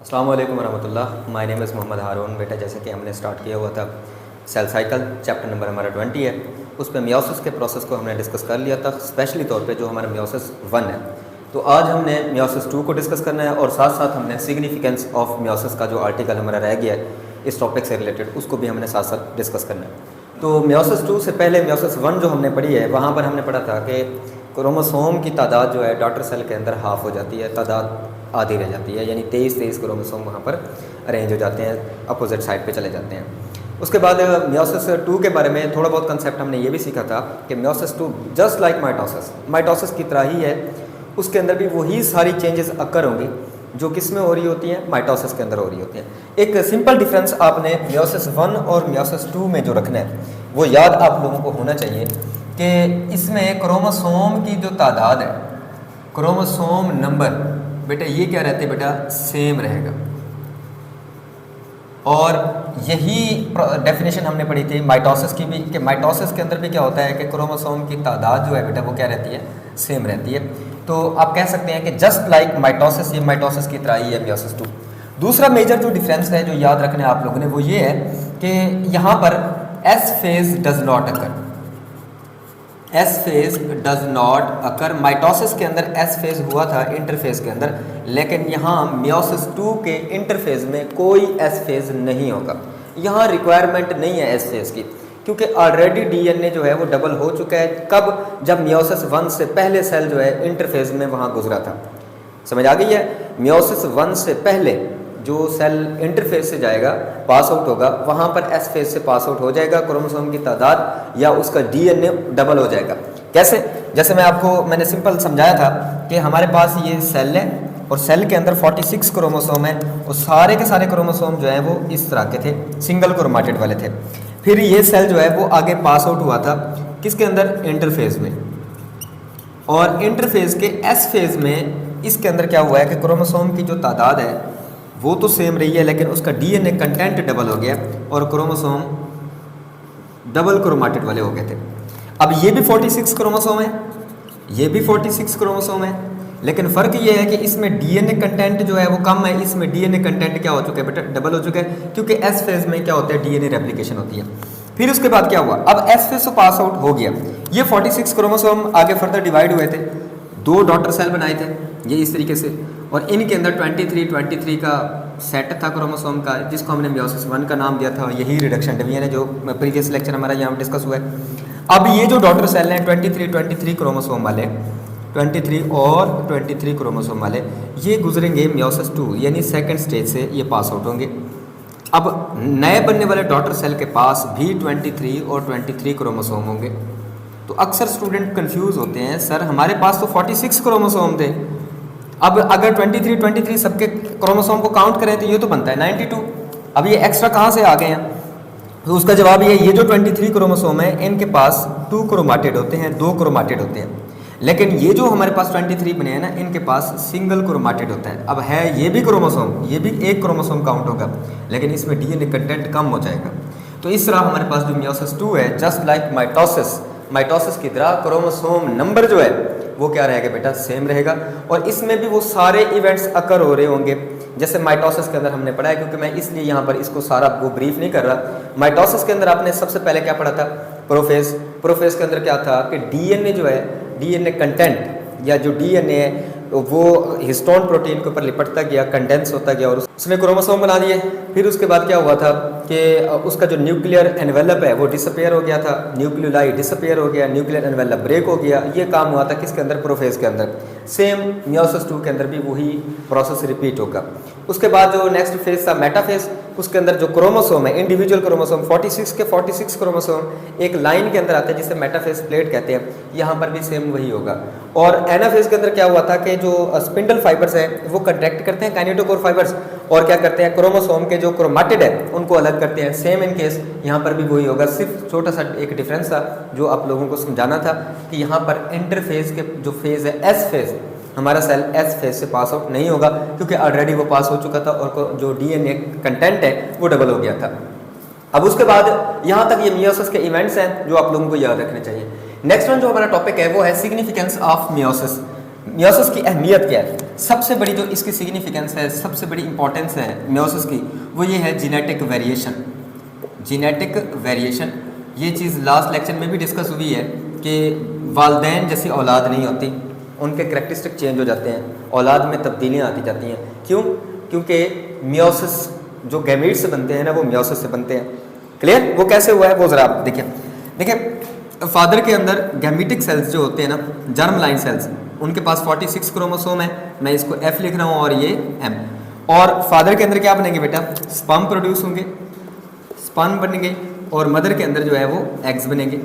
अस्सलाम वालेकुम वरहमतुल्लाह। My name is Mohammad हारून। बेटा जैसे कि हमने स्टार्ट किया हुआ था सेल साइकिल, चैप्टर नंबर हमारा 20 है। उस पर मियोसिस के प्रोसेस को हमने डिस्कस कर लिया था, स्पेशली तौर पे जो हमारा मियोसिस 1 है। तो आज हमने मियोसिस 2 को डिस्कस करना है और साथ साथ हमने सिग्निफिकेंस ऑफ मियोसिस का जो आर्टिकल हमारा रह गया है इस टॉपिक से रिलेटेड, उसको भी हमने साथ साथ डिस्कस करना है। तो मियोसिस 2 से पहले मियोसिस 1 जो हमने पढ़ी है, वहाँ पर हमने पढ़ा था कि क्रोमोसोम की तादाद जो है डॉटर सेल के अंदर हाफ हो जाती है, तादाद आधी रह जाती है, यानी 23 क्रोमोसोम वहाँ पर अरेंज हो जाते हैं, अपोजिट साइड पे चले जाते हैं। उसके बाद मियोसिस 2 के बारे में थोड़ा बहुत कंसेप्ट हमने ये भी सीखा था कि मियोसिस 2 जस्ट लाइक माइटोसिस की तरह ही है, उसके अंदर भी वही सारी चेंजेस अकर होंगी जो किस में हो रही होती हैं, माइटोसिस के अंदर हो रही होती हैं। एक सिंपल डिफरेंस आपने मियोसिस 1 और मियोसिस 2 में जो रखना है वो याद आप लोगों को होना चाहिए कि इसमें क्रोमोसोम की जो तादाद है, क्रोमोसोम नंबर बेटा ये क्या रहते हैं बेटा, सेम रहेगा। और यही डेफिनेशन हमने पढ़ी थी माइटोसिस की भी, कि माइटोसिस के अंदर भी क्या होता है कि क्रोमोसोम की तादाद जो है बेटा वो क्या रहती है, सेम रहती है। तो आप कह सकते हैं कि जस्ट लाइक माइटोसिस, ये माइटोसिस की तरह ही है मियोसिस 2। दूसरा मेजर जो डिफरेंस है जो याद रखना है आप लोगों ने वो ये है कि यहाँ पर S phase does not occur, S phase does not occur. Mitosis के अंदर एस फेज हुआ था इंटरफेज के अंदर, लेकिन यहाँ मियोसिस 2 के इंटरफेज में कोई एस फेज नहीं होगा। यहाँ रिक्वायरमेंट नहीं है एस फेज की, क्योंकि ऑलरेडी डीएनए जो है वो डबल हो चुका है। कब? जब मियोसिस 1 से पहले सेल जो है इंटरफेज में वहाँ गुजरा था। समझ आ गई है? मियोसिस 1 से पहले जो सेल इंटरफेज से जाएगा, पास आउट होगा, वहाँ पर एस फेज से पास आउट हो जाएगा, क्रोमोसोम की तादाद या उसका डीएनए डबल हो जाएगा। कैसे? जैसे मैंने सिंपल समझाया था कि हमारे पास ये सेल है और सेल के अंदर 46 क्रोमोसोम है और सारे के सारे क्रोमोसोम जो है वो इस तरह के थे, सिंगल क्रोमाटिड वाले थे। फिर ये सेल जो है वो आगे पास आउट हुआ था किसके अंदर, इंटरफेज में। और इंटरफेज के एस फेज में इसके अंदर क्या हुआ है कि क्रोमोसोम की जो तादाद है वो तो सेम रही है, लेकिन उसका डीएनए कंटेंट डबल हो गया और क्रोमोसोम डबल क्रोमाटिड वाले हो गए थे। अब ये भी 46 क्रोमोसोम है, ये भी 46 क्रोमोसोम है, लेकिन फ़र्क ये है कि इसमें डीएनए कंटेंट जो है वो कम है, इसमें डीएनए कंटेंट क्या हो चुका है बेटा, डबल हो चुका है, क्योंकि एस फेज में क्या होता है, डीएनए रेप्लिकेशन होती है। फिर उसके बाद क्या हुआ, अब एस फेज से पास आउट हो गया, ये 46 क्रोमोसोम आगे फर्दर डिवाइड हुए थे, 2 डॉटर सेल बनाए थे ये इस तरीके से, और इनके अंदर 23 का सेट था क्रोमोसोम का, जिसको हमने मियोसिस 1 का नाम दिया था। यही रिडक्शन डिवीजन है जो प्रीवियस लेक्चर हमारा यहाँ डिस्कस हुआ है। अब ये जो डॉटर सेल हैं 23 क्रोमोसोम वाले, 23 और 23 क्रोमोसोम वाले, ये गुजरेंगे मियोसिस 2 यानी सेकंड स्टेज से ये पास आउट होंगे। अब नए बनने वाले डॉटर सेल के पास भी 23 और 23 क्रोमोसोम होंगे। तो अक्सर स्टूडेंट कंफ्यूज होते हैं, सर हमारे पास तो 46 क्रोमोसोम थे, अब अगर 23 सबके क्रोमोसोम को काउंट करें तो ये तो बनता है 92, अब ये एक्स्ट्रा कहाँ से आ गए हैं? तो उसका जवाब ये जो 23 क्रोमोसोम है इनके पास 2 क्रोमाटिड होते हैं, 2 क्रोमाटिड होते हैं, लेकिन ये जो हमारे पास 23 बने हैं ना, इनके पास सिंगल क्रोमाटिड होता है। अब है ये भी क्रोमोसोम, ये भी एक क्रोमोसोम काउंट होगा, लेकिन इसमें डीएनए कंटेंट कम हो जाएगा। तो इस तरह हमारे पास जो मियोसिस 2 है, जस्ट लाइक माइटोसिस की तरह क्रोमोसोम नंबर जो है वो क्या रहेगा बेटा, सेम रहेगा। और इसमें भी वो सारे इवेंट्स अकर हो रहे होंगे जैसे माइटोसिस के अंदर हमने पढ़ा है, क्योंकि मैं इसलिए यहाँ पर इसको सारा वो ब्रीफ नहीं कर रहा। माइटोसिस के अंदर आपने सबसे पहले क्या पढ़ा था, प्रोफेज के अंदर क्या था कि डीएनए जो है, डीएनए कंटेंट या जो डीएनए है वो हिस्टोन प्रोटीन के ऊपर लिपटता गया, कंडेंस होता गया और उसने क्रोमोसोम बना दिए। फिर उसके बाद क्या हुआ था कि उसका जो न्यूक्लियर एनवेलप है वो डिसअपियर हो गया था, न्यूक्लियोलाई डिसअपियर हो गया, न्यूक्लियर एनवेलप ब्रेक हो गया। ये काम हुआ था किसके अंदर, प्रोफेज के अंदर। सेम मियोसिस 2 के अंदर भी वही प्रोसेस रिपीट होगा। उसके बाद जो नेक्स्ट फेज था मेटाफेज, उसके अंदर जो क्रोमोसोम है, इंडिविजुअल क्रोमोसोम 46 क्रोमोसोम एक लाइन के अंदर आते हैं जिसे मेटाफेज प्लेट कहते हैं, यहाँ पर भी सेम वही होगा। और एनाफेज के अंदर क्या हुआ था कि जो स्पिंडल फाइबर्स हैं वो कंट्रैक्ट करते हैं काइनेटोकोर फाइबर्स, और क्या करते हैं, क्रोमोसोम के जो क्रोमाटिड है उनको अलग करते हैं। सेम इन केस यहाँ पर भी वही होगा, सिर्फ छोटा सा एक डिफरेंस था जो आप लोगों को समझाना था कि यहाँ पर इंटरफेज के जो फेज है, एस फेज, हमारा सेल एस फेज से पास आउट नहीं होगा, क्योंकि ऑलरेडी वो पास हो चुका था और जो डीएनए कंटेंट है वो डबल हो गया था। अब उसके बाद यहाँ तक ये मियोसिस के इवेंट्स हैं जो आप लोगों को याद रखने चाहिए। नेक्स्ट वन जो हमारा टॉपिक है वो है सिग्निफिकेंस ऑफ मियोसिस। मियोसिस की अहमियत क्या है? सबसे बड़ी जो इसकी सिग्निफिकेंस है, सबसे बड़ी इंपॉर्टेंस है मियोसिस की, वो ये है जेनेटिक वेरिएशन। जेनेटिक वेरिएशन, ये चीज़ लास्ट लेक्चर में भी डिस्कस हुई है कि वालदैन जैसी औलाद नहीं होती, उनके करैक्टरिस्टिक चेंज हो जाते हैं, औलाद में तब्दीलियाँ आती जाती हैं। क्यों? क्योंकि मियोसिस जो गैमीट्स से बनते हैं ना, वो मियोसिस से बनते हैं। क्लियर? वो कैसे हुआ है वो ज़रा आप देखिए फादर के अंदर गैमीटिक सेल्स जो होते हैं ना, जर्म लाइन सेल्स, उनके पास 46 क्रोमोसोम है, मैं इसको F लिख रहा हूँ और ये M। और फादर के अंदर क्या बनेंगे बेटा? स्पर्म प्रोड्यूस होंगे, स्पर्म बनेंगे, और मदर के अंदर जो है वो एग्स बनेंगे।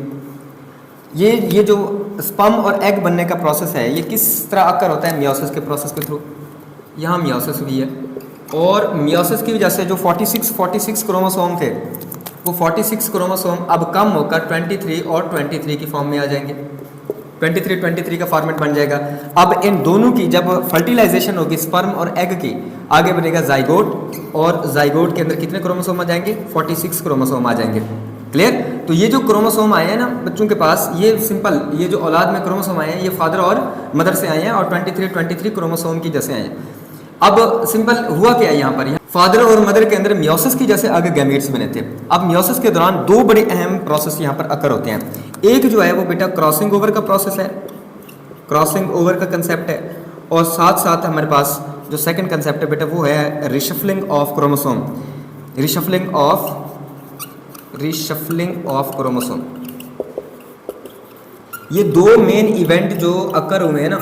ये जो स्पर्म और एग बनने का प्रोसेस है, ये किस तरह आकर होता है? मियोसिस के प्रोसेस के थ्रू। यहाँ मियोसिस हुई है, और मियोसिस की वजह से जो 46 क्रोमोसोम थे, वो 46 क्रोमोसोम अब कम होकर 23 और 23 की फॉर्म में आ जाएंगे। 23 का फॉर्मेट बन जाएगा। अब इन दोनों की जब फर्टिलाइजेशन होगी स्पर्म और एग की, आगे बनेगा जाइगोट, और जाइगोट के अंदर कितने क्रोमोसोम आ जाएंगे? 46 क्रोमोसोम आ जाएंगे। क्लियर? तो ये जो क्रोमोसोम आए हैं ना बच्चों के पास, ये सिंपल, ये जो औलाद में क्रोमोसोम आए हैं, ये फादर और मदर से आए हैं, और 23 क्रोमोसोम की जैसे आए हैं। अब सिंपल हुआ क्या है यहाँ पर? फादर और मदर के अंदर मियोसिस की जैसे आगे गैमीट्स बने थे। अब मियोसिस के दौरान दो बड़े अहम प्रोसेस यहाँ पर अकर होते हैं। एक जो है वो बेटा क्रॉसिंग ओवर का प्रोसेस है, क्रॉसिंग ओवर का कंसेप्ट है, और साथ साथ हमारे पास जो सेकंड कंसेप्ट है बेटा, वो है reshuffling of chromosome. Reshuffling of chromosome. ये दो मेन इवेंट जो अकर हुए हैं ना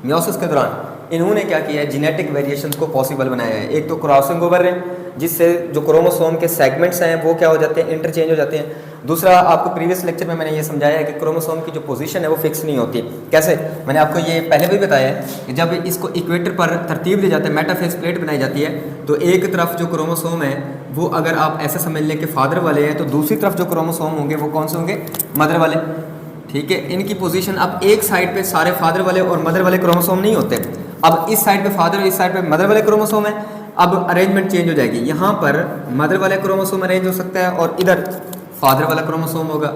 मियोसिस के दौरान, इन्होंने क्या किया है? जेनेटिक वेरिएशंस को पॉसिबल बनाया है। एक तो क्रॉसिंग ओवर है, जिससे जो क्रोमोसोम के सेगमेंट्स हैं वो क्या हो जाते हैं? इंटरचेंज हो जाते हैं। दूसरा, आपको प्रीवियस लेक्चर में मैंने ये समझाया है कि क्रोमोसोम की जो पोजीशन है वो फिक्स नहीं होती। कैसे? मैंने आपको ये पहले भी बताया है कि जब इसको इक्वेटर पर तरतीब दी जाती है, मेटाफेज प्लेट बनाई जाती है, तो एक तरफ जो क्रोमोसोम है वो अगर आप ऐसे समझ लें कि फादर वाले हैं, तो दूसरी तरफ जो क्रोमोसोम होंगे वो कौन से होंगे? मदर वाले। ठीक है, इनकी पोजीशन अब एक साइड पे सारे फादर वाले और मदर वाले क्रोमोसोम नहीं होते। अब इस साइड पे फादर और इस साइड पे मदर वाले क्रोमोसोम है। अब अरेंजमेंट चेंज हो जाएगी, यहाँ पर मदर वाले क्रोमोसोम अरेंज हो सकता है और इधर फादर वाला क्रोमोसोम होगा।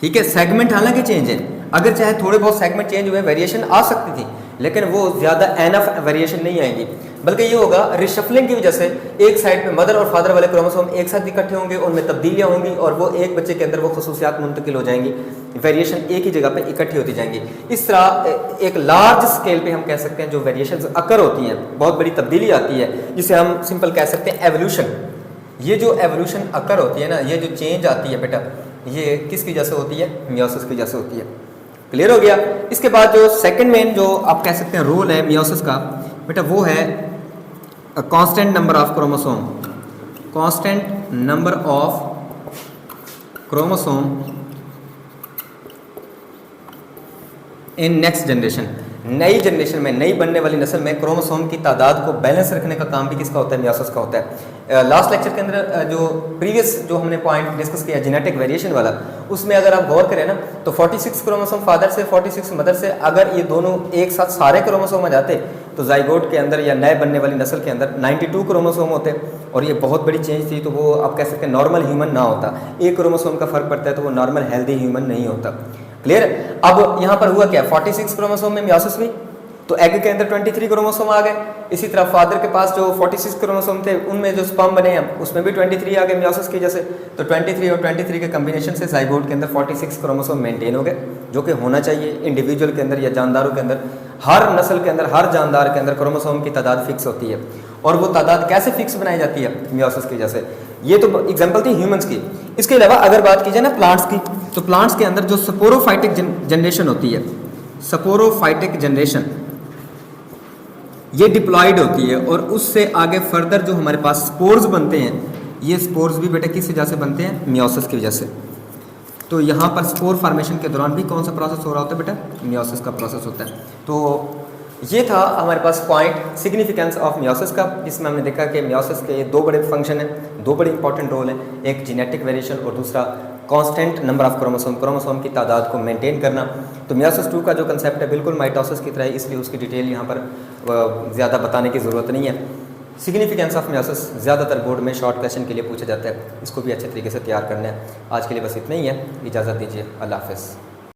ठीक है, सेगमेंट हालांकि चेंज है, अगर चाहे थोड़े बहुत सेगमेंट चेंज हुए, वेरिएशन आ सकती थी, लेकिन वो ज़्यादा एनफ वेरिएशन नहीं आएगी, बल्कि ये होगा रिशफलिंग की वजह से एक साइड पे मदर और फादर वाले क्रोमोसोम एक साथ इकट्ठे होंगे, उनमें तब्दीलियाँ होंगी, और वो एक बच्चे के अंदर वो खसूसियात मुंतकिल हो जाएंगी, वेरिएशन एक ही जगह पे इकट्ठी होती जाएंगी। इस तरह एक लार्ज स्केल पे हम कह सकते हैं जो वेरिएशन अकर होती हैं, बहुत बड़ी तब्दीली आती है, जिसे हम सिंपल कह सकते हैं एवोल्यूशन। ये जो एवोल्यूशन अकर होती है ना, ये जो चेंज आती है बेटा, ये किसकी वजह से होती है? मियोसिस की वजह से होती है। क्लियर हो गया? इसके बाद जो सेकंड मेन जो आप कह सकते हैं रोल है मियोसिस का बेटा, वो है constant number of chromosome. Constant number of chromosome in next generation. नई जनरेशन में, नई बनने वाली नस्ल में क्रोमोसोम की तादाद को बैलेंस रखने का काम भी किसका होता है? मियोसिस का होता है। लास्ट लेक्चर के अंदर जो प्रीवियस जो हमने पॉइंट डिस्कस किया जेनेटिक वेरिएशन वाला, उसमें अगर आप गौर करें ना, तो 46 क्रोमोसोम फादर से, 46 मदर से, अगर ये दोनों एक साथ सारे क्रोमोसोम आ जाते तो जाइगोट के अंदर या नए बनने वाली नस्ल के अंदर 92 क्रोमोसोम होते, और ये बहुत बड़ी चेंज थी। तो वो आप कह सकते हैं नॉर्मल ह्यूमन ना होता, एक क्रोमोसोम का फर्क पड़ता है, तो वो नॉर्मल हेल्दी ह्यूमन नहीं होता। क्लियर? अब यहाँ पर हुआ क्या? 46 क्रोमोसोम में मियोसिस हुई, तो एग के अंदर 23 क्रोमोसोम आ गए। इसी तरह फादर के पास जो 46 क्रोमोसोम थे, उनमें जो स्पर्म बने हैं उसमें भी 23 आ गए मियोसिस की वजह से। तो 23 और 23 के कम्बिनेशन से जाइगोट के अंदर 46 क्रोमोसोम मेंटेन हो गए, जो कि होना चाहिए इंडिविजुअल के अंदर या जानदारों के अंदर। हर नस्ल के अंदर, हर जानदार के अंदर क्रोमोसोम की तादाद फिक्स होती है, और वो तादाद कैसे फिक्स बनाई जाती है? मियोसिस की वजह से। ये तो एग्जाम्पल थी ह्यूमंस की। इसके अलावा अगर बात की जाए ना प्लांट्स की, तो प्लांट्स के अंदर जो स्पोरोफाइटिक जनरेशन होती है, स्पोरोफाइटिक जनरेशन, ये डिप्लॉयड होती है, और उससे आगे फर्दर जो हमारे पास स्पोर्स बनते हैं, ये स्पोर्स भी बेटा किस वजह से बनते हैं? मियोसिस की वजह से। तो यहाँ पर स्पोर फॉर्मेशन के दौरान भी कौन सा प्रोसेस हो रहा होता है बेटा? मियोसिस का प्रोसेस होता है। तो ये था हमारे पास पॉइंट सिग्निफिकेंस ऑफ मियोसिस का, जिसमें हमने देखा कि मियोसिस के दो बड़े फंक्शन हैं, दो बड़े इंपॉर्टेंट रोल हैं, एक जेनेटिक वेरिएशन और दूसरा constant number of chromosome, chromosome की तादाद को मेंटेन करना। तो मियोसिस 2 का जो कंसेप्ट है बिल्कुल माइटोसिस की तरह है, इसलिए उसकी डिटेल यहाँ पर ज़्यादा बताने की ज़रूरत नहीं है। सिग्निफिकेंस ऑफ मियोसिस ज़्यादातर बोर्ड में शॉर्ट क्वेश्चन के लिए पूछा जाता है, इसको भी अच्छे तरीके से तैयार करना है। आज के लिए बस इतना ही है, इजाज़त दीजिए, अल्लाह हाफ़िज़।